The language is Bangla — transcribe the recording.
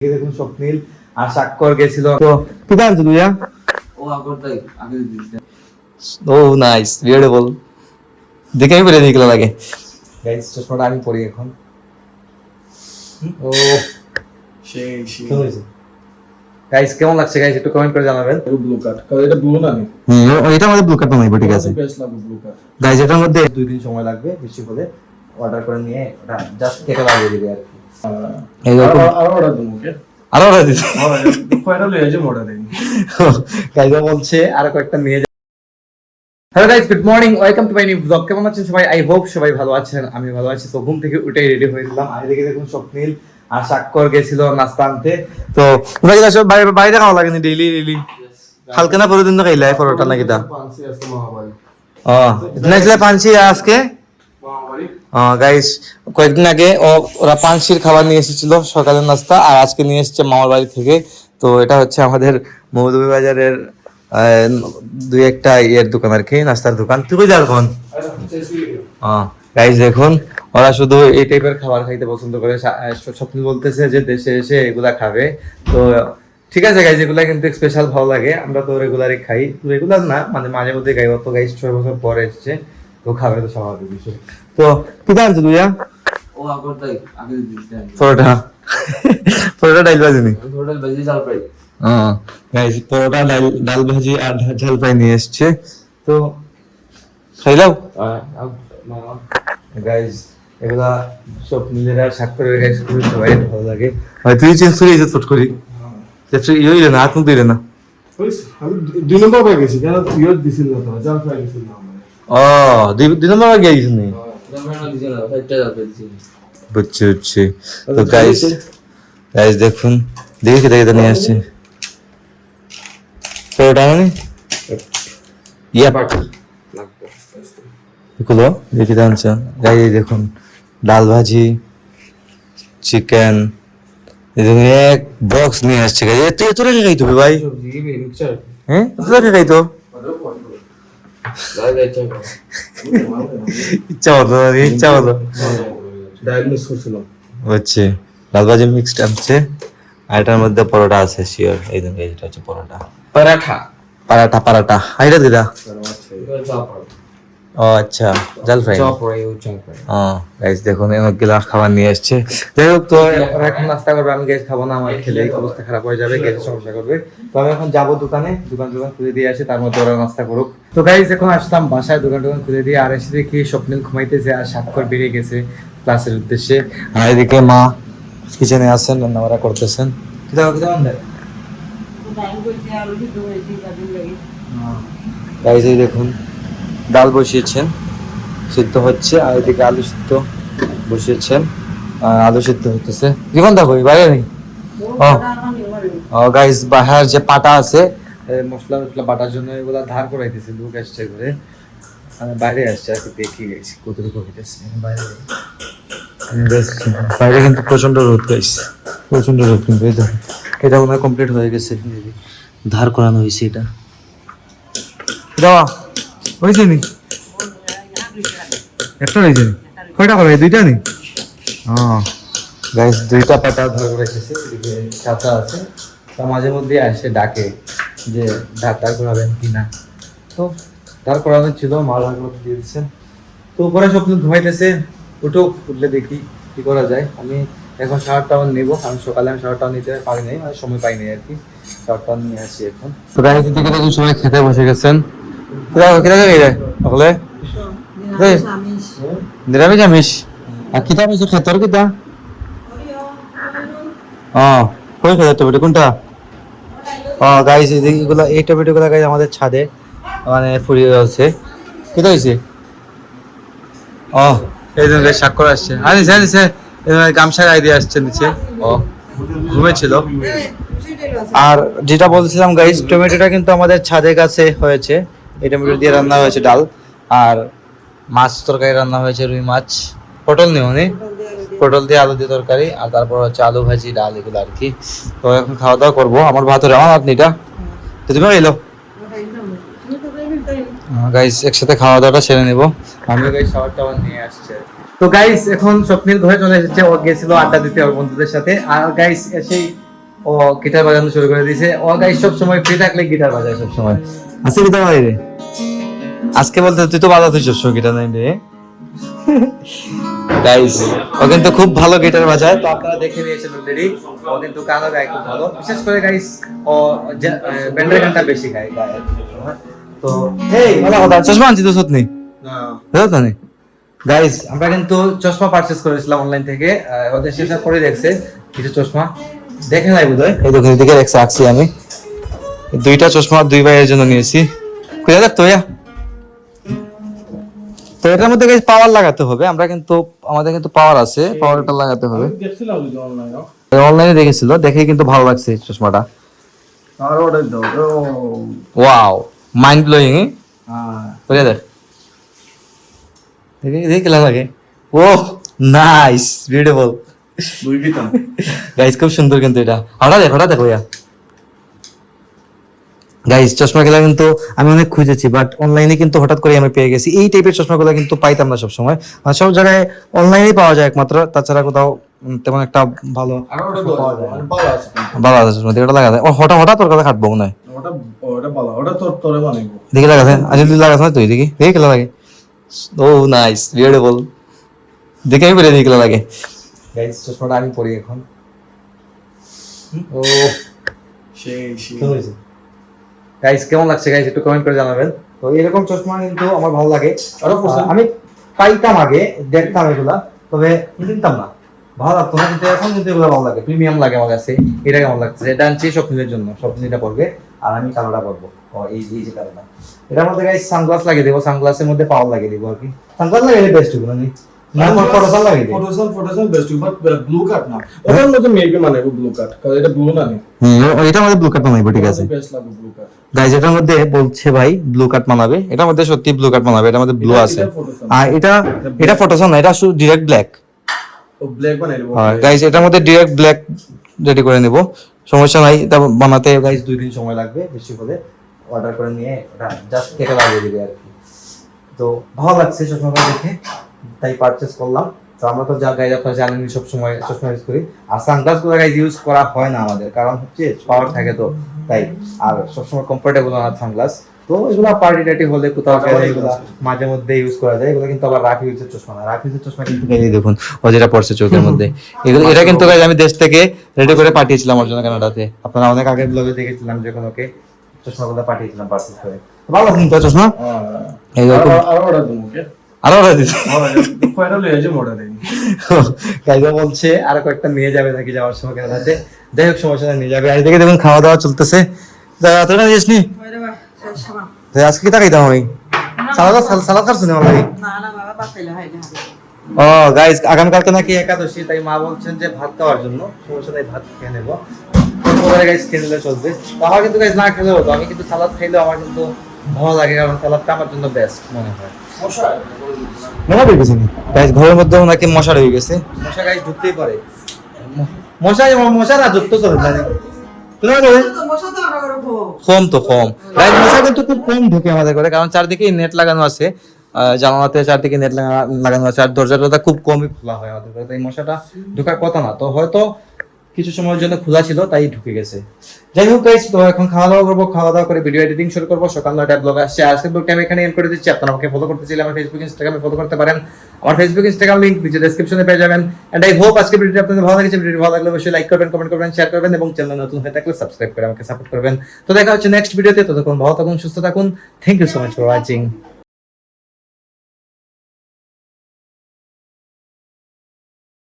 দেখুন স্বপ্নিল আর স্বাক্ষর গেছিল তো কোথায় আনছো তুই ও আগরটাই আগে দিয়েছে। ও নাইস বিউটিফুল দেখে আমি পরে নিকলা লাগে গাইস চশমাটা আমি পরি এখন ও সেই গাইস কেমন লাগছে গাইস একটু কমেন্ট করে জানাবেন ব্লু কাট কারণ এটা ব্লু না এটা আমাদের ব্লু কার্ড বানাইবো ঠিক আছে বেস্ট লাগবে ব্লু কাট গাইস এটার মধ্যে 2 দিন সময় লাগবে বেশি হলে অর্ডার করে নিয়ে ওটা জাস্ট কেটে লাগিয়ে দিবে আর কি এইরকম আর অর্ডার দেবো ওকে আরো অর্ডার দিতে ফাইনাল হয়ে যাবে অর্ডার দেন গাইস বলছে আর কয়েকটা নিয়ে hello guys good morning welcome to my new blog কেমন আছেন সবাই আই হোপ সবাই ভালো আছেন আমি ভালো আছি তো ঘুম থেকে উঠেই রেডি হয়ে দিলাম আর এদিকে দেখুন স্বপ্নিল আর স্বাক্ষর গেছিল নাস্তা আনতে তো তোমরা কি সব বাইরে খাওয়া লাগে না ডেইলি হালকা না প্রতিদিন তো খাইলাই পরোটা নাকি তা পাঁচি আছে মহাবাড়ি নেক্সট পাঁচি আজকে মহাবাড়ি গাইস কয়েকদিন আগে ওরা পাঁচশির খাবার নিয়ে এসেছিল সকালের নাস্তা আর আজকে নিয়ে এসেছে মামার বাড়ি থেকে তো এটা হচ্ছে আমাদের মৌলভীবাজারের দুই একটা ইয়ের দোকান আর কি নাস্তার দোকান তুই কই যাস এখন গাইস দেখুন ওরা শুধু এই টাইপের খাবার খাইতে পছন্দ করে স্বপ্ন বলতেছে যে দেশে এসে এগুলা খাবে তো ঠিক আছে গাইস এগুলা কিন্তু স্পেশাল ভালো লাগে আমরা তো রেগুলারই খাই রেগুলার না মানে মাঝে মধ্যে খাই তো গাইস 6 বছর পরে এসেছে তো খাবে তো স্বাভাবিক বিষয় তো কি জানছো তুই ও আগরটাই আগে দিয়েছে পরোটা ডাল ভাজি নি টোটাল বেজি জাল ফ্রাই গাইস পরোটা ডাল ভাজি আর ঝাল ফ্রাই নিয়ে এসেছে তো খাইলাও গাইস এগুলা সব নিজেরা স্বাক্ষরের গাইস খুবই সবাই ভালো লাগে হয় তুই চেঞ্জ করে এই ফট করি যে ইয়ে না হাত মুখ দিলে না আমি 2 নম্বর হয়ে গেছি কেন ইয়ে দিছিল না তো জাল ফ্রাই দিছিল না ও দুই নম্বর আগে গেছিস নি জাল দিছিল না সাইডটা জাল ফ্রাই দিছিল বুঝছি তো গাইস দেখুন দেখে নিয়ে আসছে পরোটা মানে ইয়া পাটি এগুলো দেখে জানছো গাইস দেখুন ডাল ভাজি চিকেন এক বক্স নিয়ে আসছে গাইস এত রেখে খাইতো ভাই সবজি মিক্সচার হ্যাঁ এত রেখে খাইতো ইচ্ছা হতো ডাল মিক্স করছিলাম হচ্ছে ডাল ভাজি মিক্সড আছে আর এটার মধ্যে পরোটা আছে শিওর এই দেখুন এটা হচ্ছে পরোটা পরাঠা হাইটা দিদা ও আচ্ছা জাল ফ্রাই গাইস দেখুন অনেকগুলা খাবার নিয়ে আসছে যাই হোক তো এখন নাস্তা করবে আমি গ্যাস খাবো না আমার খেলে অবস্থা খারাপ হয়ে যাবে গ্যাসের সমস্যা করবে তো আমি এখন যাবো দোকান খুলে দিয়ে আসি তার মধ্যে ওরা নাস্তা করুক তো গাইস এখন আসলাম বাসায় দোকান খুলে দিয়ে আর এসে দেখি স্বপ্নিল ঘুমাইতেছে আর স্বাক্ষর বেরিয়ে গেছে ক্লাসের উদ্দেশ্যে আর এদিকে মা কিচেনে আছেন রান্নাবাড়া করতেছেন গাইস এই দেখুন ডাল বসিয়েছেন সিদ্ধ হচ্ছে আর এদিকে আলু সিদ্ধ বসিয়েছেন আলু সিদ্ধ হতেছে জীবন দেখো বাইরে নেই ও গাইস বাহার যে পাটা আছে মশলা বাটার জন্য এগুলা ধার করাইতেছে লোক আসছে করে বাইরে আসছে আর কি দেখি গেছি কতটুকু হইতেছে বাইরে কিন্তু প্রচন্ড রোদ গাইছে প্রচন্ড রোদ কিন্তু এটা মনে হয় কমপ্লিট হয়ে গেছে ধার করানো হয়েছে এটা দেওয়া হয়েছে নি একটা হয়েছে কয়টা করে দুইটা নি গাইস দুইটা পাতা ধরে রেখেছে এদিকে কাঁচা আছে তা মাঝে মধ্যে আসে ডাকে যে ধার করাবেন কিনা তো ধার করানো ছিল মা ধার করতে দিয়ে দিচ্ছেন তো উপরে স্বপ্ন ঘুমাইতেছে উঠলে দেখি কি করা যায় আমি এখন শাওয়ারটাও নেবো আমি সকালে শাওয়ারটাও নিতে পারি নাই মানে সময় পাই নাই আর কি শাওয়ারটাও নিয়ে আসি এখন তো গাইস দিকে দেখুন সবাই খেতে বসে গেছেন নিরামিষ আমিষ আর কিতা বসে খেতর কিতা কই খেতে টমেটো কোনটা গাইস এগুলো এই টমেটো গুলা গাইস আমাদের ছাদে মানে ফুরিয়ে আছে কিতা হয়েছে এই জন্য স্বাক্ষর আসছে আনিছে গামছা গায়ে দিয়ে আসছে নিচে ঘুমেছিল আর যেটা বলছিলাম গাইস টমেটোটা কিন্তু আমাদের ছাদে গাছে হয়েছে এই টমেটো দিয়ে রান্না হয়েছে ডাল আর মাছ তরকারি রান্না হয়েছে রুই মাছ পটল নেই পটল দিয়ে আলু দিয়ে তরকারি আর তারপর হচ্ছে আলু ভাজি ডাল এগুলো আর কি তো এখন খাওয়া দাওয়া করবো আমার ভাত আমার আপনি এটা তো তুমি এলো গাইস একসাথে খাওয়া দাওয়াটা সেরে নেবো আমি গাইস শাওয়ারটা নিয়ে আসছে তো গাইস এখন স্বপ্নিল ঘরে চলে এসেছে ও গেছিল আড্ডা দিতে ওর বন্ধুদের সাথে আর গাইস এসেই ও গিটার বাজানো শুরু করে দিয়েছে। ও গাইস সব সময় ফ্রি থাকলে গিটার বাজায় সব সময়। আজকে গিটার বাজাই রে, আজকে বলতে তুই তো বাজাতেই সব সময় গিটার নাই রে গাইস। ও কিন্তু খুব ভালো গিটার বাজায়, তো আপনারা দেখে নিয়েছেন অলরেডি। ও কিন্তু গানও গায় খুব ভালো, বিশেষ করে গাইস ও ব্যান্ডের গানটা বেশি গায়। তো এই ভালো কথা, চশমা আনছি তো সত্যি না জানি গাইস। আমরা কিন্তু চশমা পারচেজ করেছিলাম অনলাইন থেকে, ওদের শেষ করে দেখছে কিছু চশমা দেখে নাই বোধহয়। এই দেখুন এদিকে রাখছি আমি দুইটা চশমা, দুই ভাইয়ের জন্য নিয়েছি। কোথায় দেখতো ইয়া, তো এটার মধ্যে গাইস পাওয়ার লাগাতে হবে। আমরা কিন্তু আমাদের কিন্তু পাওয়ার আছে, পাওয়ারটা লাগাতে হবে। অনলাইনে দেখেছিল, দেখে কিন্তু ভালো লাগছে চশমাটা। আর অর্ডার দাও। Wow, mind blowing. কোথায় দেখ, দেখে দেখে কেমন লাগে। ও নাইস, বিউটিফুল গাইস, খুব সুন্দর কিন্তু এটা। হঠাৎ দেখো ইয়া গাইস, চশমা গুলা কিন্তু আমি অনেক খুঁজেছি, বাট অনলাইনে কিন্তু হঠাৎ করে আমি পেয়ে গেছি। এই টাইপের চশমাগুলো কিন্তু পাইতাম না সব সময়, আর সব জায়গায় অনলাইনেই পাওয়া যায় একমাত্র, তাছাড়া কোথাও তেমন একটা ভালো আর অর্ডার দাও। ভালো আছে। ভালো আছে চশমা, ওটা লাগা যায়। ও হঠাৎ তোর কথা কাটবো না, ওটা ভালো, ওটা তোরে বানাইবো। দেখি লাগাছে আসলে লাগাছ না তুই, দেখি দেখি কেলা লাগে। ও নাইস, বিউটিফুল, দেখে আমি পরে দেখি কেলা লাগে। গাইস চশমাটা আমি পরি এখন। ও সেই গাইস, কেমন লাগছে গাইস একটু কমেন্ট করে জানাবেন। তো এরকম চশমা কিন্তু আমার ভালো লাগে। আমি পাইতাম আগে, দেখতাম এগুলা, তবে কিনতাম না, ভালো লাগতো না। কিন্তু এখন কিন্তু এগুলো ভালো লাগে, প্রিমিয়াম লাগে আমার কাছে। এটা কেমন লাগছে, এটা আনছি স্বপ্নের জন্য, স্বপ্ন এটা পড়বে আর আমি কালোটা পরবো। এই যে কালোটা, এটার মধ্যে গাইস সানগ্লাস লাগিয়ে দেবো, সানগ্লাসের মধ্যে পাওয়ার লাগিয়ে দেবো আর কি। সানগ্লাস লাগিয়ে বেস্ট হবে না, ফটোসান লাগিয়ে দেবো। ফটোসান বেস্ট, বাট ব্লু কাট না। ওটার মধ্যে মেবি মানাইবো ব্লু কাট, কারণ এটা ব্লু না। এটার মধ্যে ব্লু কাট মানাবে, ঠিক আছে বেস্ট লাগবে ব্লু কাট গাইস। এটার মধ্যে বলছে ভাই ব্লু কাট মানাবে, এটার মধ্যে সত্যি ব্লু কাট মানাবে, এটার মধ্যে ব্লু আছে। আর এটা ফটোসান না, এটা শুধু ডিরেক্ট ব্ল্যাক। ও ব্ল্যাক বানাইবো। হ্যাঁ গাইস, এটার মধ্যে ডিরেক্ট ব্ল্যাক রেডি করে নেব, সমস্যা নাই। এটা বানাতে গাইস 2 দিন সময় লাগবে বেশি হলে। অর্ডার করে নিয়ে এটা জাস্ট কেটে লাগিয়ে দিবে আর কি। তো ভালো লাগছে চশমাটা দেখে, তাই পারচেজ করলাম। তো আমরা তো যা গাইজ আপনারা জানেন সব সময় চশমা ইউজ করি, আর সানগ্লাসগুলো গাইজ ইউজ করা হয় না আমাদের, কারণ হচ্ছে পাওয়ার থাকে তো তাই, আর সবসময় কমফোর্টেবল না সানগ্লাস। তো এগুলো পার্টি টার্টি হলে কোথাও গেলে এগুলো মাঝে মধ্যে ইউজ করা যায়। এগুলো কিন্তু আবার রাফ ইউজের চশমা না, রাফ ইউজের চশমা কিন্তু এই দেখুন ও যেটা পড়ছে চোখের মধ্যে, এগুলো এটা কিন্তু গাইজ আমি দেশ থেকে রেডি করে পাঠিয়েছিলাম ওর জন্য কানাডাতে। আপনারা অনেক আগের ব্লগে দেখেছিলাম যখন ওকে চশমাগুলো পাঠিয়েছিলাম পার্সেল করে। ভালো কিন্তু চশমা এইরকম। আর অর্ডার দেবো ওকে, আরো অর্ডার দিতে কয়টা লয়ে যাবো অর্ডার দেই। গাইজা বলছে আর কয়েকটা নিয়ে যাবে নাকি যাওয়ার সময় কানাডাতে। যাই হোক সমস্যা নেই, নিয়ে যাবে। আর এদিকে দেখুন খাওয়া দাওয়া চলতেছে। তুই না যাস নি আজকে কি তাকাইতাম আমি সালাদ খাচ্ছি না ভাই। ও গাইজ, আগামীকালকে নাকি একাদশী, তাই মা বলছেন যে ভাত খাওয়ার জন্য। সমস্যা নেই, ভাত খেয়ে নেবো, গাইজ খেয়ে নিলে চলবে। আমার কিন্তু গাইজ না খেলেও হতো, আমি কিন্তু সালাদ খাইলেও আমার কিন্তু ভালো লাগে, কারণ সালাদটা আমার জন্য বেস্ট মনে হয়। মশা বের গেছে গাইজ, ঘরের মধ্যে নাকি মশা রয়ে গেছে। মশা গাইজ ঢুকতেই পারে, মশা না ঢুকতে চলে জানি কম তো কম গাইজ, মশা কিন্তু খুব কম ঢুকে আমাদের ঘরে, কারণ চারদিকে নেট লাগানো আছে, জানালাতে চারদিকে নেট লাগানো আছে, আর দরজাটা খুব কমই খোলা হয় আমাদের ঘরে, তাই মশাটা ঢোকার কথা না। তো হয়তো কিছু সময়ের জন্য খোলা ছিল তাই ঢুকে গেছে। যাই হোক গাইস, তো এখন খাওয়া দাওয়া করবো, খাওয়া দাওয়া করে ভিডিও এডিটিং শুরু করবো। সকাল 9টায় ব্লগ আসছে। আজকের ব্লগটা আমি এখানে এন্ড করে দিচ্ছি। আপনারা আমাকে ফলো করতে চাইলে আমার ফেসবুক ইনস্টাগ্রামে ফলো করতে পারেন। আমার ফেসবুক ইনস্টাগ্রাম লিংক নিচে ডেসক্রিপশনে পেয়ে যাবেন। এন্ড আই হোপ আজকের ভিডিওটি আপনাদের ভালো লেগেছে। ভিডিওটি ভালো লাগলে অবশ্যই লাইক করবেন, কমেন্ট করবেন, শেয়ার করবেন এবং চ্যানেল নতুন হয়ে থাকলে সাবস্ক্রাইব করে আমাকে সাপোর্ট করবেন। তো দেখা হচ্ছে নেক্সট ভিডিওতে। ততক্ষণ ভালো থাকুন, সুস্থ থাকুন। Thank you so much for watching.